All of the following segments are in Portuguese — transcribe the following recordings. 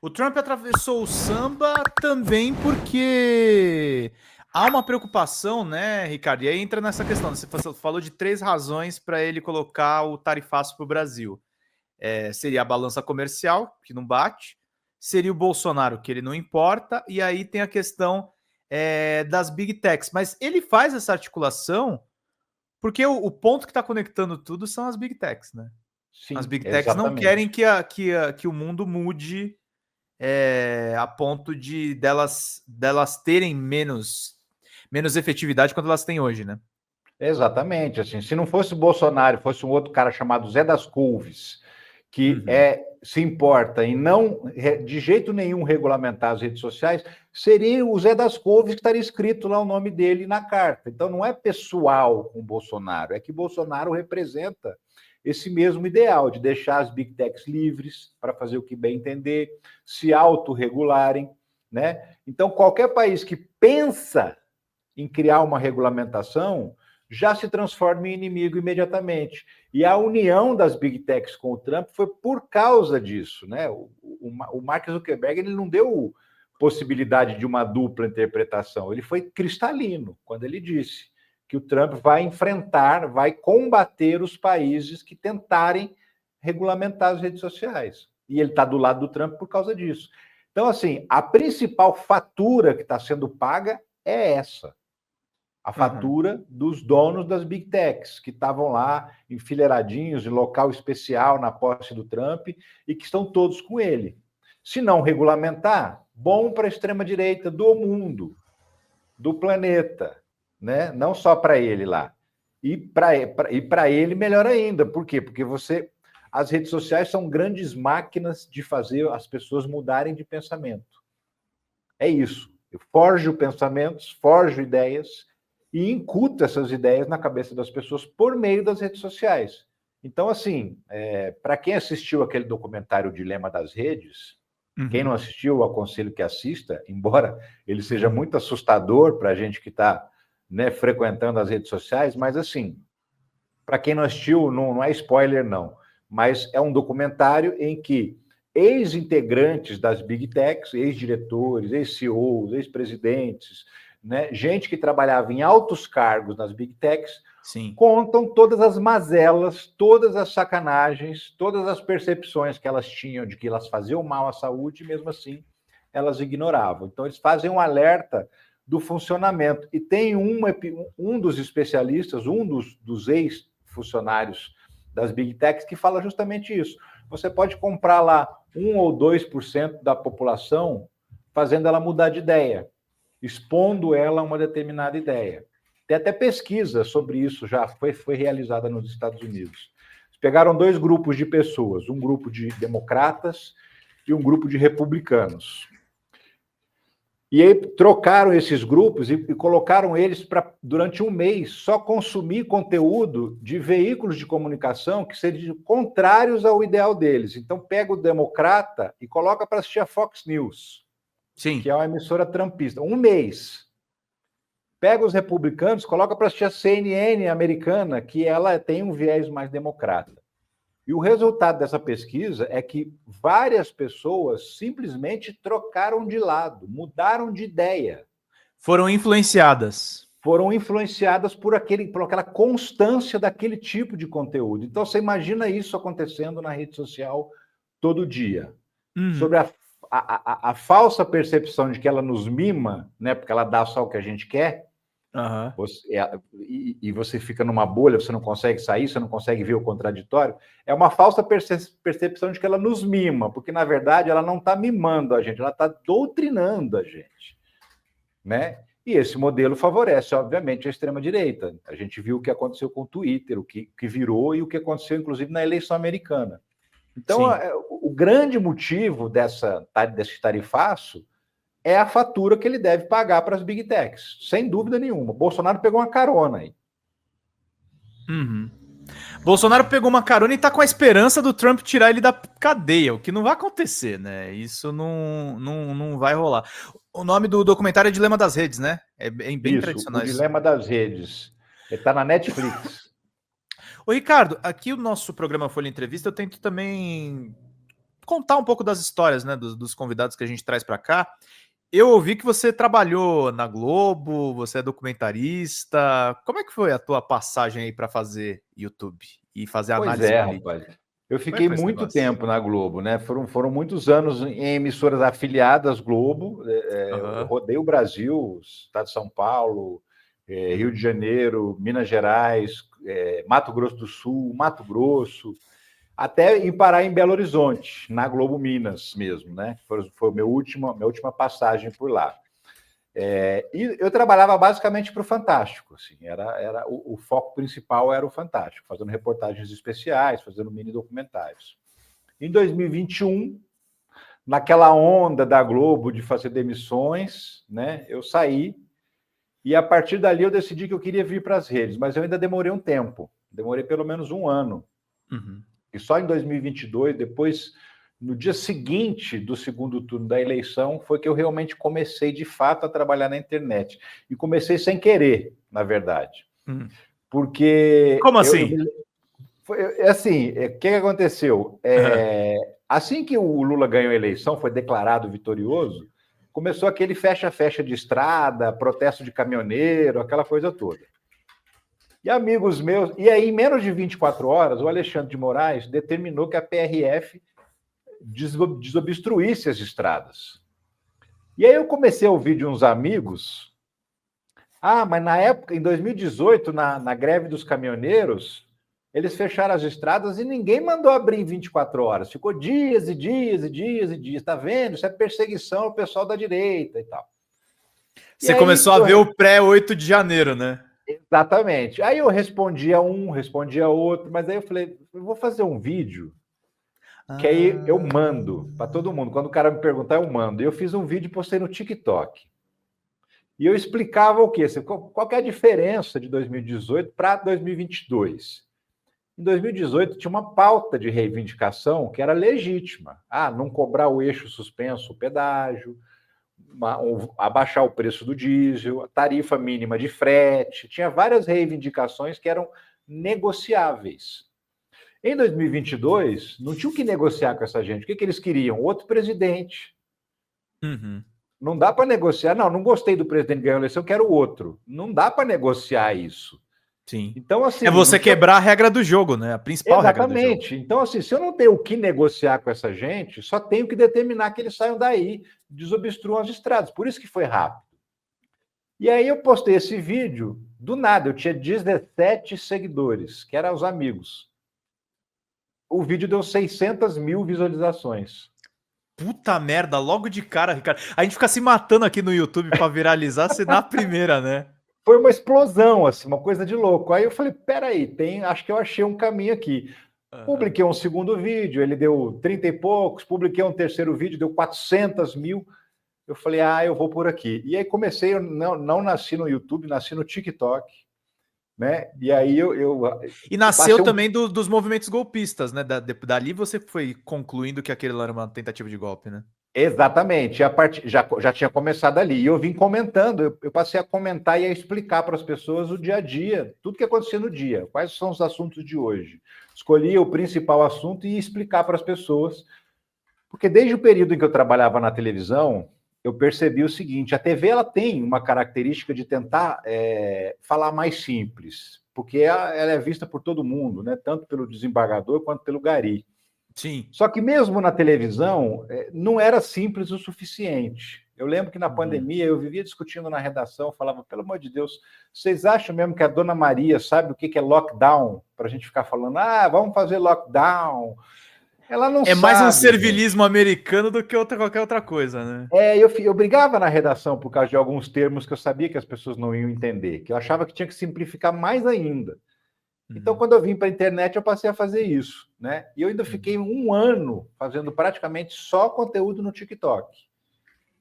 O Trump atravessou o samba também porque há uma preocupação, né, Ricardo? E aí entra nessa questão. Você falou de 3 razões para ele colocar o tarifaço para o Brasil. Seria a balança comercial, que não bate, seria o Bolsonaro, que ele não importa, e aí tem a questão das Big Techs. Mas ele faz essa articulação porque o ponto que está conectando tudo são as Big Techs, né? As Sim, Big Techs não querem exatamente. que o mundo mude a ponto de delas terem menos efetividade quanto elas têm hoje, né? Exatamente. Assim, se não fosse Bolsonaro, fosse um outro cara chamado Zé das Couves, que Uhum. se importa em não, de jeito nenhum, regulamentar as redes sociais, seria o Zé das Couves que estaria escrito lá o nome dele na carta. Então, não é pessoal com Bolsonaro, é que Bolsonaro representa esse mesmo ideal de deixar as big techs livres para fazer o que bem entender, se autorregularem, né? Então, qualquer país que pensa em criar uma regulamentação já se transforma em inimigo imediatamente. E a união das big techs com o Trump foi por causa disso, né? O Mark Zuckerberg ele não deu possibilidade de uma dupla interpretação, ele foi cristalino quando ele disse que o Trump vai enfrentar, vai combater os países que tentarem regulamentar as redes sociais. E ele está do lado do Trump por causa disso. Então, assim, a principal fatura que está sendo paga é essa. A fatura dos donos das big techs, que estavam lá enfileiradinhos, em local especial na posse do Trump, e que estão todos com ele. Se não regulamentar, bom para a extrema-direita do mundo, do planeta, né? Não só para ele lá. E para ele, melhor ainda. Por quê? Porque as redes sociais são grandes máquinas de fazer as pessoas mudarem de pensamento. É isso. Eu forjo pensamentos, forjo ideias e incuto essas ideias na cabeça das pessoas por meio das redes sociais. Então, assim, para quem assistiu aquele documentário O Dilema das Redes, quem não assistiu, eu aconselho que assista, embora ele seja muito assustador para a gente que está, né, frequentando as redes sociais, mas, assim, para quem não assistiu, não é spoiler, não, mas é um documentário em que ex-integrantes das Big Techs, ex-diretores, ex-CEOs, ex-presidentes, né, gente que trabalhava em altos cargos nas Big Techs, Sim. contam todas as mazelas, todas as sacanagens, todas as percepções que elas tinham de que elas faziam mal à saúde, e mesmo assim elas ignoravam. Então, eles fazem um alerta do funcionamento. E tem um dos especialistas, um dos ex-funcionários das Big Techs, que fala justamente isso. Você pode comprar lá 1 ou 2% da população, fazendo ela mudar de ideia, expondo ela a uma determinada ideia. Tem até pesquisa sobre isso, já foi realizada nos Estados Unidos. Pegaram 2 grupos de pessoas, um grupo de democratas e um grupo de republicanos. E aí trocaram esses grupos e colocaram eles para, durante um mês, só consumir conteúdo de veículos de comunicação que seriam contrários ao ideal deles. Então, pega o democrata e coloca para assistir a Fox News, Sim. que é uma emissora trumpista. Um mês. Pega os republicanos, coloca para assistir a CNN americana, que ela tem um viés mais democrata. E o resultado dessa pesquisa é que várias pessoas simplesmente trocaram de lado, mudaram de ideia. Foram influenciadas. Foram influenciadas por aquela constância daquele tipo de conteúdo. Então, você imagina isso acontecendo na rede social todo dia. Sobre a falsa percepção de que ela nos mima, né, porque ela dá só o que a gente quer, e você fica numa bolha, você não consegue sair, você não consegue ver o contraditório, é uma falsa percepção de que ela nos mima, porque, na verdade, ela não está mimando a gente, ela está doutrinando a gente, né? E esse modelo favorece, obviamente, a extrema-direita. A gente viu o que aconteceu com o Twitter, o que virou e o que aconteceu, inclusive, na eleição americana. Então, o grande motivo desse tarifaço é a fatura que ele deve pagar para as Big Techs, sem dúvida nenhuma. Bolsonaro pegou uma carona aí. Bolsonaro pegou uma carona e tá com a esperança do Trump tirar ele da cadeia, o que não vai acontecer, né? Isso não vai rolar. O nome do documentário é Dilema das Redes, né? É bem Isso, o tradicional isso. Dilema das Redes. Ele está na Netflix. Ô, Ricardo, aqui o nosso programa Folha Entrevista, eu tento também contar um pouco das histórias, né, dos convidados que a gente traz para cá. Eu ouvi que você trabalhou na Globo, você é documentarista. Como é que foi a tua passagem aí para fazer YouTube e fazer Pois análise é, política? rapaz. Eu Como é que fiquei foi esse muito negócio? tempo na Globo, né? Foram muitos anos em emissoras afiliadas Globo. Eu Aham. rodei o Brasil, Estado de São Paulo, Rio de Uhum. Janeiro, Minas Gerais, Mato Grosso do Sul, Mato Grosso, até ir parar em Belo Horizonte, na Globo Minas mesmo, né? Foi minha última passagem por lá. E eu trabalhava basicamente para o Fantástico, assim, era o foco principal era o Fantástico, fazendo reportagens especiais, fazendo mini documentários. Em 2021, naquela onda da Globo de fazer demissões, né, eu saí e a partir dali eu decidi que eu queria vir para as redes, mas eu ainda demorei um tempo, demorei pelo menos um ano. Uhum. E só em 2022, depois, no dia seguinte do segundo turno da eleição, foi que eu realmente comecei, de fato, a trabalhar na internet. E comecei sem querer, na verdade. Uhum. Porque Como assim? assim, o que aconteceu? Aham. Assim que o Lula ganhou a eleição, foi declarado vitorioso, começou aquele fecha-fecha de estrada, protesto de caminhoneiro, aquela coisa toda. E amigos meus, e aí em menos de 24 horas, o Alexandre de Moraes determinou que a PRF desobstruísse as estradas. E aí eu comecei a ouvir de uns amigos, mas na época, em 2018, na greve dos caminhoneiros, eles fecharam as estradas e ninguém mandou abrir em 24 horas. Ficou dias e dias e dias e dias. Está vendo? Isso é perseguição ao pessoal da direita e tal. E Você aí começou a ver o pré-8 de janeiro, né? exatamente. Aí eu respondia um, respondia outro, mas aí eu falei, eu vou fazer um vídeo que aí eu Ah, mando para todo mundo. Quando o cara me perguntar, eu mando. E eu fiz um vídeo e postei no TikTok. E eu explicava o quê? Qual que é a diferença de 2018 para 2022? Em 2018 tinha uma pauta de reivindicação que era legítima. Não cobrar o eixo suspenso, o pedágio, abaixar o preço do diesel, a tarifa mínima de frete. Tinha várias reivindicações que eram negociáveis. Em 2022, não tinha o que negociar com essa gente. O que eles queriam? Outro presidente. uhum. Não dá para negociar. Não gostei do presidente que ganhou a eleição, quero outro. Não dá para negociar isso. Sim. Então, É assim, não você tinha. quebrar a regra do jogo, né? A principal regra do jogo. Exatamente. Então, assim, se eu não tenho o que negociar com essa gente, só tenho que determinar que eles saiam daí, desobstruam as estradas. Por isso que foi rápido. E aí eu postei esse vídeo, do nada, eu tinha 17 seguidores, que eram os amigos. O vídeo deu 600 mil visualizações. Puta merda, logo de cara, Ricardo. A gente fica se matando aqui no YouTube pra viralizar, se na primeira, né? Foi uma explosão, assim, uma coisa de louco. Aí eu falei, peraí, acho que eu achei um caminho aqui. Aham. Publiquei um segundo vídeo, ele deu 30 e poucos, publiquei um terceiro vídeo, deu 400 mil. Eu falei, eu vou por aqui. E aí comecei, eu não nasci no YouTube, nasci no TikTok, né? E aí E eu nasceu passei um. também dos movimentos golpistas, né? Dali você foi concluindo que aquele lá era uma tentativa de golpe, né? Exatamente, já tinha começado ali. E eu vim comentando, eu passei a comentar e a explicar para as pessoas o dia a dia, tudo que acontecia no dia, quais são os assuntos de hoje. Escolhia o principal assunto e ia explicar para as pessoas. Porque desde o período em que eu trabalhava na televisão, eu percebi o seguinte: a TV ela tem uma característica de tentar falar mais simples, porque ela é vista por todo mundo, né? Tanto pelo desembargador quanto pelo gari. Sim. Só que mesmo na televisão, não era simples o suficiente. Eu lembro que na Uhum. pandemia eu vivia discutindo na redação, falava, pelo amor de Deus, vocês acham mesmo que a Dona Maria sabe o que é lockdown? Para a gente ficar falando, vamos fazer lockdown. Ela não É mais um sabe, servilismo gente. americano do que qualquer outra coisa, né? Eu brigava na redação por causa de alguns termos que eu sabia que as pessoas não iam entender, que eu achava que tinha que simplificar mais ainda. Então, Uhum. quando eu vim para a internet, eu passei a fazer isso, né? E eu ainda fiquei Uhum. um ano fazendo praticamente só conteúdo no TikTok.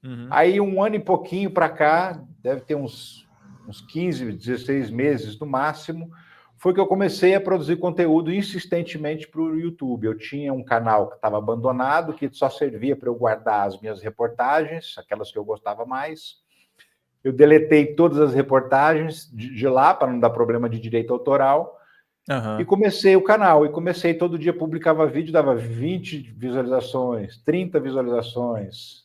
Uhum. Aí, um ano e pouquinho para cá, deve ter uns 15, 16 meses no máximo, foi que eu comecei a produzir conteúdo insistentemente para o YouTube. Eu tinha um canal que estava abandonado, que só servia para eu guardar as minhas reportagens, aquelas que eu gostava mais. Eu deletei todas as reportagens de lá, para não dar problema de direito autoral, E Aham. comecei o canal, e comecei todo dia, publicava vídeo, dava 20 visualizações, 30 visualizações,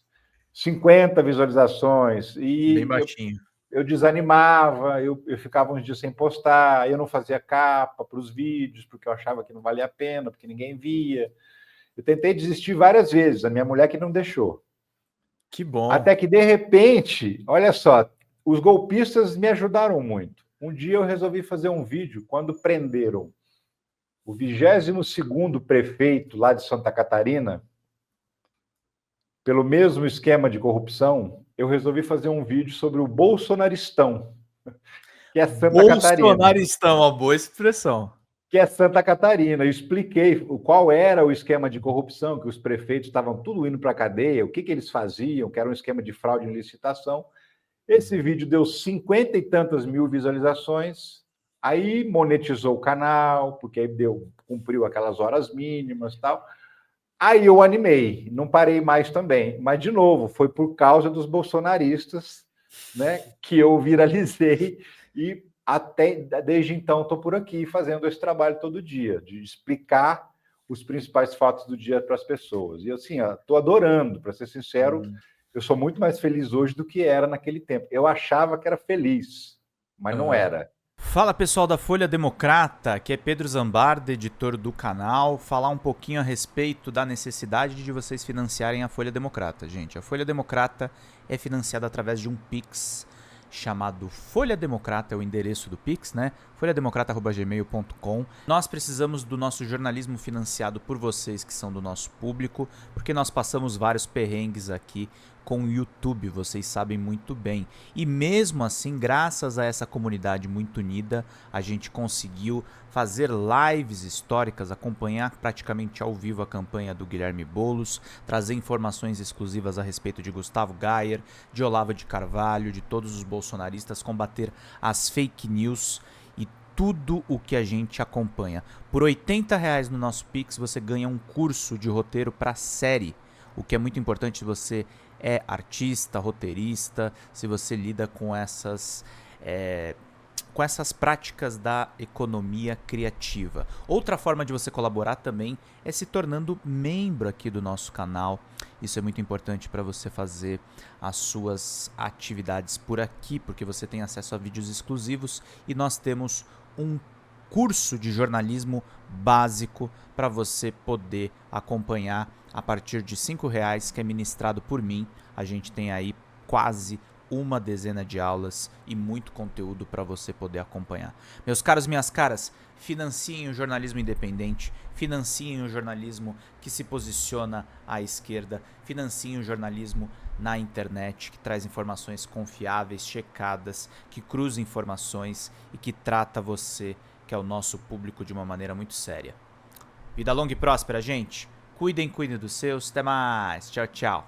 50 visualizações, Bem e baixinho. eu desanimava, eu ficava uns dias sem postar, eu não fazia capa para os vídeos, porque eu achava que não valia a pena, porque ninguém via. Eu tentei desistir várias vezes, a minha mulher que não deixou. Que bom. Até que, de repente, olha só, os golpistas me ajudaram muito. Um dia eu resolvi fazer um vídeo quando prenderam o 22º prefeito lá de Santa Catarina, pelo mesmo esquema de corrupção, eu resolvi fazer um vídeo sobre o bolsonaristão, que é Santa Catarina. Bolsonaristão, uma boa expressão. Que é Santa Catarina. Eu expliquei qual era o esquema de corrupção, que os prefeitos estavam tudo indo para a cadeia, o que eles faziam, que era um esquema de fraude em licitação. Esse vídeo deu 50 e tantas mil visualizações, aí monetizou o canal, porque aí cumpriu aquelas horas mínimas e tal. Aí eu animei, não parei mais também. Mas, de novo, foi por causa dos bolsonaristas, né, que eu viralizei e até desde então estou por aqui fazendo esse trabalho todo dia, de explicar os principais fatos do dia para as pessoas. E assim, estou adorando, para ser sincero, eu sou muito mais feliz hoje do que era naquele tempo. Eu achava que era feliz, mas não era. Fala pessoal da Folha Democrata, aqui é Pedro Zambarda, editor do canal, falar um pouquinho a respeito da necessidade de vocês financiarem a Folha Democrata, gente. A Folha Democrata é financiada através de um Pix chamado Folha Democrata, é o endereço do Pix, né? folhademocrata@gmail.com. Nós precisamos do nosso jornalismo financiado por vocês que são do nosso público, porque nós passamos vários perrengues aqui com o YouTube, vocês sabem muito bem. E mesmo assim, graças a essa comunidade muito unida, a gente conseguiu fazer lives históricas, acompanhar praticamente ao vivo a campanha do Guilherme Boulos, trazer informações exclusivas a respeito de Gustavo Gayer, de Olavo de Carvalho, de todos os bolsonaristas, combater as fake news e tudo o que a gente acompanha. Por R$80 no nosso Pix você ganha um curso de roteiro para série, o que é muito importante se você é artista, roteirista, se você lida com essas práticas da economia criativa. Outra forma de você colaborar também é se tornando membro aqui do nosso canal. Isso é muito importante para você fazer as suas atividades por aqui, porque você tem acesso a vídeos exclusivos e nós temos um curso de jornalismo básico para você poder acompanhar a partir de R$5, que é ministrado por mim. A gente tem aí quase uma dezena de aulas e muito conteúdo para você poder acompanhar. Meus caros, minhas caras, financiem o jornalismo independente, financiem o jornalismo que se posiciona à esquerda, financiem o jornalismo na internet, que traz informações confiáveis, checadas, que cruza informações e que trata você, que é o nosso público, de uma maneira muito séria. Vida longa e próspera, gente. Cuidem dos seus. Até mais. Tchau, tchau.